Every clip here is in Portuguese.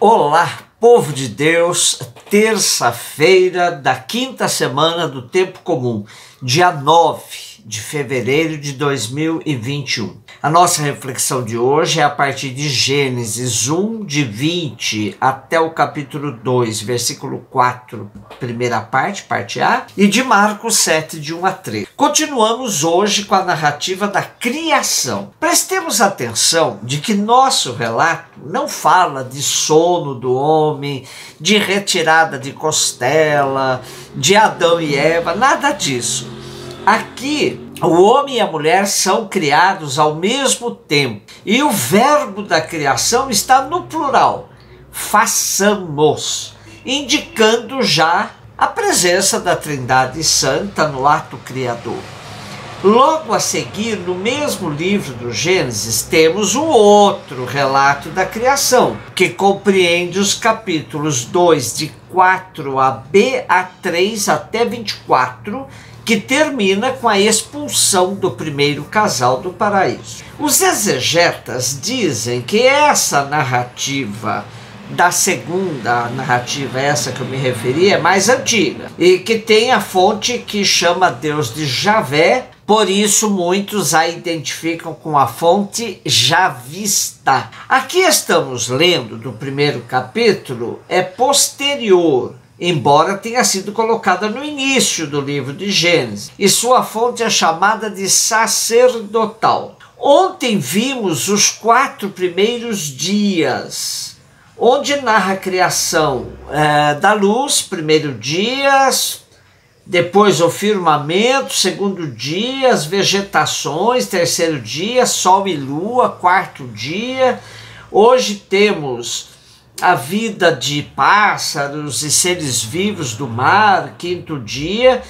Olá, povo de Deus, terça-feira da quinta semana do Tempo Comum, dia 9 de fevereiro de 2021. A nossa reflexão de hoje é a partir de Gênesis 1, de 20 até o capítulo 2, versículo 4, primeira parte A, e de Marcos 7, de 1 a 3. Continuamos hoje com a narrativa da criação. Prestemos atenção de que nosso relato não fala de sono do homem, de retirada de costela, de Adão e Eva, nada disso. Aqui, o homem e a mulher são criados ao mesmo tempo. E o verbo da criação está no plural. Façamos, indicando já a presença da Trindade Santa no ato criador. Logo a seguir, no mesmo livro do Gênesis, temos um outro relato da criação, que compreende os capítulos 2, de 4b a 3 até 24, que termina com a expulsão do primeiro casal do paraíso. Os exegetas dizem que essa narrativa da segunda narrativa, essa que eu me referi, é mais antiga, e que tem a fonte que chama Deus de Javé, por isso muitos a identificam com a fonte javista. Aqui estamos lendo do primeiro capítulo, é posterior, embora tenha sido colocada no início do livro de Gênesis, e sua fonte é chamada de sacerdotal. Ontem vimos os 4 primeiros dias, onde narra a criação da luz, primeiro dia, depois o firmamento, segundo dia, as vegetações, terceiro dia, sol e lua, quarto dia. Hoje temos a vida de pássaros e seres vivos do mar, quinto dia,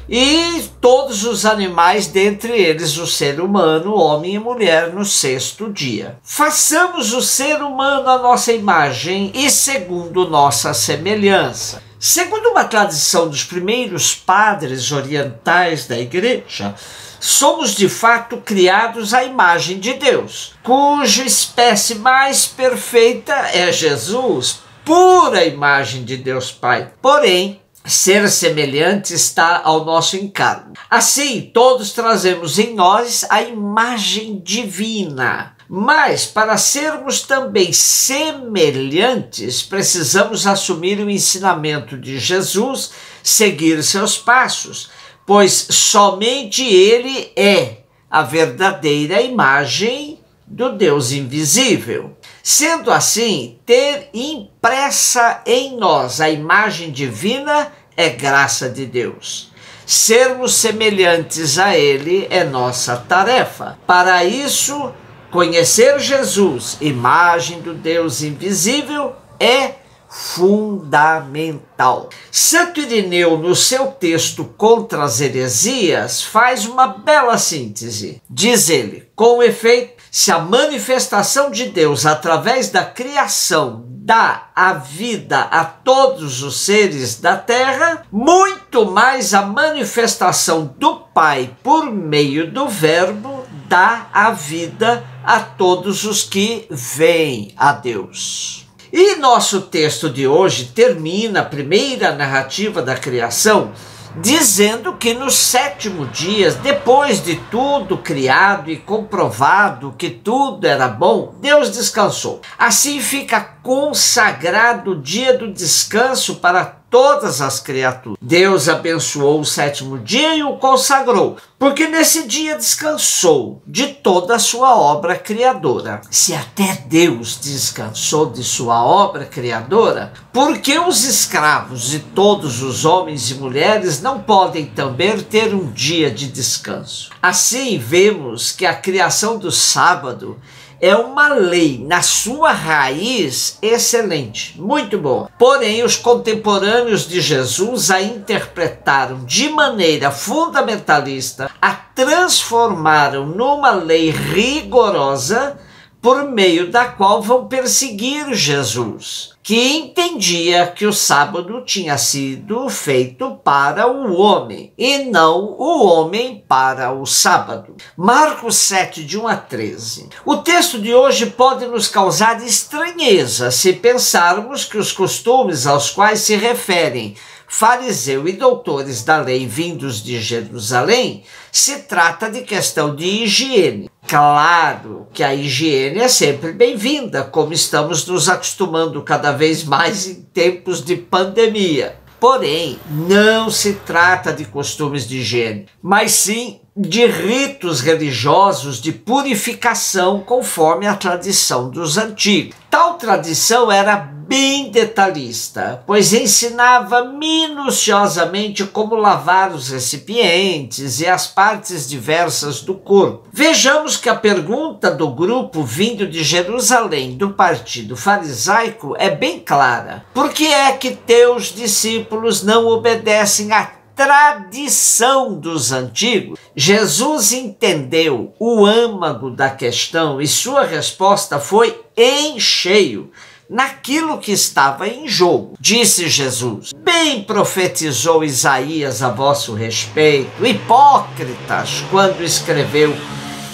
e todos os animais, dentre eles o ser humano, homem e mulher, no sexto dia. Façamos o ser humano à nossa imagem e segundo nossa semelhança. Segundo uma tradição dos primeiros padres orientais da igreja, somos de fato criados à imagem de Deus, cuja espécie mais perfeita é Jesus, pura imagem de Deus Pai. Porém, ser semelhante está ao nosso encargo. Assim, todos trazemos em nós a imagem divina. Mas, para sermos também semelhantes, precisamos assumir o ensinamento de Jesus, seguir seus passos, pois somente Ele é a verdadeira imagem do Deus invisível. Sendo assim, ter impressa em nós a imagem divina é graça de Deus. Sermos semelhantes a Ele é nossa tarefa. Para isso, conhecer Jesus, imagem do Deus invisível, é fundamental. Santo Irineu, no seu texto Contra as Heresias, faz uma bela síntese. Diz ele: com efeito, se a manifestação de Deus através da criação dá a vida a todos os seres da terra, muito mais a manifestação do Pai por meio do Verbo dá a vida a todos os que veem a Deus. E nosso texto de hoje termina a primeira narrativa da criação dizendo que no sétimo dia, depois de tudo criado e comprovado que tudo era bom, Deus descansou. Assim fica consagrado o dia do descanso para todas as criaturas. Deus abençoou o sétimo dia e o consagrou, porque nesse dia descansou de toda a sua obra criadora. Se até Deus descansou de sua obra criadora, por que os escravos e todos os homens e mulheres não podem também ter um dia de descanso? Assim, vemos que a criação do sábado é uma lei, na sua raiz, excelente, muito boa. Porém, os contemporâneos de Jesus a interpretaram de maneira fundamentalista, a transformaram numa lei rigorosa por meio da qual vão perseguir Jesus, que entendia que o sábado tinha sido feito para o homem e não o homem para o sábado. Marcos 7, de 1 a 13. O texto de hoje pode nos causar estranheza se pensarmos que os costumes aos quais se referem fariseu e doutores da lei vindos de Jerusalém se trata de questão de higiene. Claro que a higiene é sempre bem-vinda, como estamos nos acostumando cada vez mais em tempos de pandemia. Porém, não se trata de costumes de higiene, mas sim de ritos religiosos de purificação conforme a tradição dos antigos. Tal tradição era bem detalhista, pois ensinava minuciosamente como lavar os recipientes e as partes diversas do corpo. Vejamos que a pergunta do grupo vindo de Jerusalém do partido farisaico é bem clara. Por que é que teus discípulos não obedecem à tradição dos antigos? Jesus entendeu o âmago da questão e sua resposta foi em cheio naquilo que estava em jogo. Disse Jesus: bem profetizou Isaías a vosso respeito, hipócritas, quando escreveu: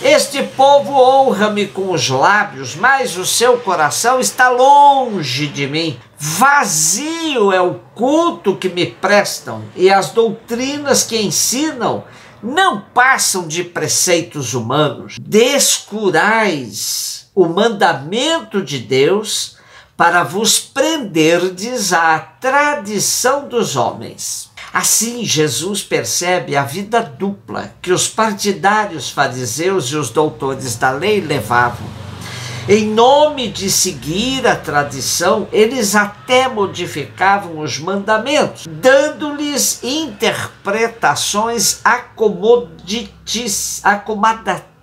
este povo honra-me com os lábios, mas o seu coração está longe de mim. Vazio é o culto que me prestam, e as doutrinas que ensinam não passam de preceitos humanos. Descurais o mandamento de Deus para vos prenderdes à tradição dos homens. Assim, Jesus percebe a vida dupla que os partidários fariseus e os doutores da lei levavam. Em nome de seguir a tradição, eles até modificavam os mandamentos, dando-lhes interpretações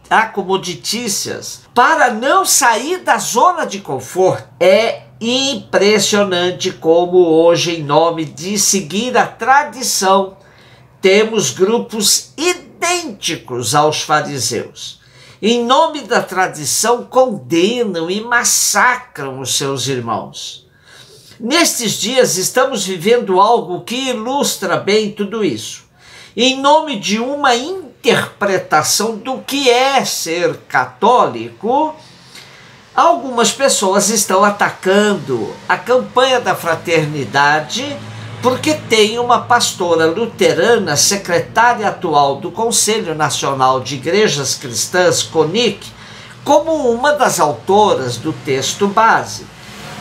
acomoditícias para não sair da zona de conforto. É impressionante como hoje, em nome de seguir a tradição, temos grupos idênticos aos fariseus. Em nome da tradição, condenam e massacram os seus irmãos. Nestes dias, estamos vivendo algo que ilustra bem tudo isso. Em nome de uma interpretação do que é ser católico, algumas pessoas estão atacando a campanha da fraternidade porque tem uma pastora luterana, secretária atual do Conselho Nacional de Igrejas Cristãs, CONIC, como uma das autoras do texto base,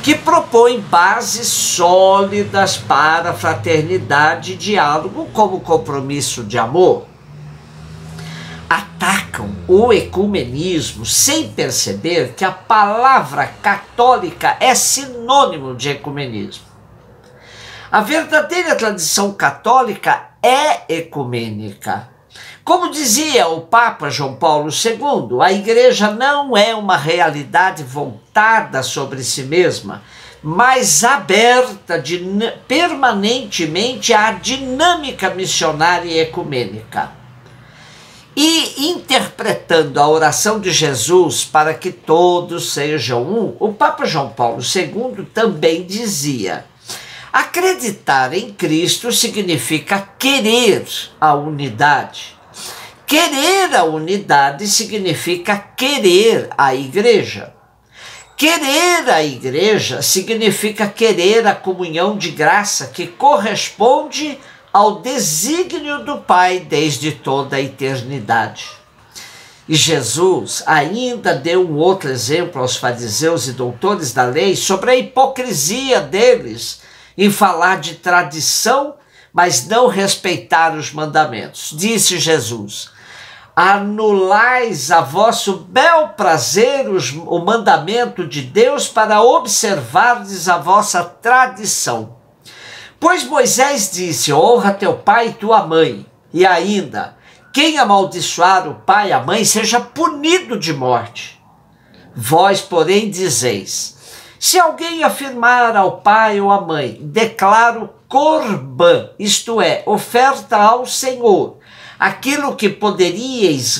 que propõe bases sólidas para a fraternidade e diálogo como compromisso de amor. Atacam o ecumenismo sem perceber que a palavra católica é sinônimo de ecumenismo. A verdadeira tradição católica é ecumênica. Como dizia o Papa João Paulo II, a Igreja não é uma realidade voltada sobre si mesma, mas aberta permanentemente à dinâmica missionária e ecumênica. E interpretando a oração de Jesus para que todos sejam um, o Papa João Paulo II também dizia: acreditar em Cristo significa querer a unidade. Querer a unidade significa querer a igreja. Querer a igreja significa querer a comunhão de graça que corresponde ao desígnio do Pai desde toda a eternidade. E Jesus ainda deu um outro exemplo aos fariseus e doutores da lei sobre a hipocrisia deles em falar de tradição, mas não respeitar os mandamentos. Disse Jesus: anulais a vosso bel prazer o mandamento de Deus para observardes a vossa tradição. Pois Moisés disse: honra teu pai e tua mãe. E ainda: quem amaldiçoar o pai e a mãe seja punido de morte. Vós, porém, dizeis: se alguém afirmar ao pai ou à mãe, declaro corbã, isto é, oferta ao Senhor, aquilo que poderias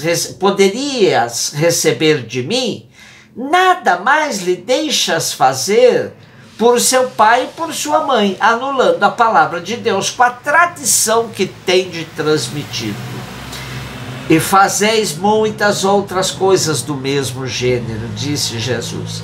receber de mim, nada mais lhe deixas fazer por seu pai e por sua mãe, anulando a palavra de Deus com a tradição que tem de transmitido. E fazeis muitas outras coisas do mesmo gênero, disse Jesus.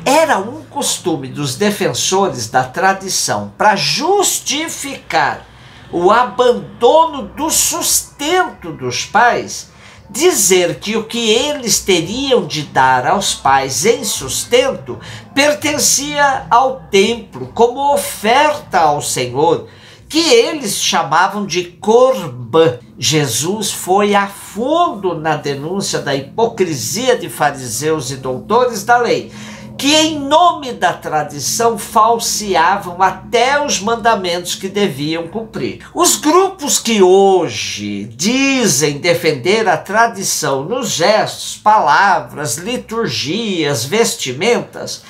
Era um costume dos defensores da tradição, para justificar o abandono do sustento dos pais, dizer que o que eles teriam de dar aos pais em sustento pertencia ao templo, como oferta ao Senhor, que eles chamavam de corbã. Jesus foi a fundo na denúncia da hipocrisia de fariseus e doutores da lei, que em nome da tradição falseavam até os mandamentos que deviam cumprir. Os grupos que hoje dizem defender a tradição nos gestos, palavras, liturgias, vestimentas,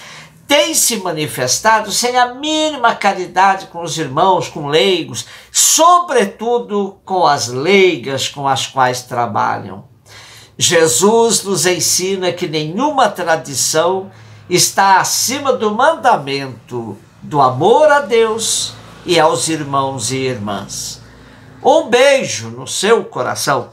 têm se manifestado sem a mínima caridade com os irmãos, com leigos, sobretudo com as leigas com as quais trabalham. Jesus nos ensina que nenhuma tradição está acima do mandamento do amor a Deus e aos irmãos e irmãs. Um beijo no seu coração.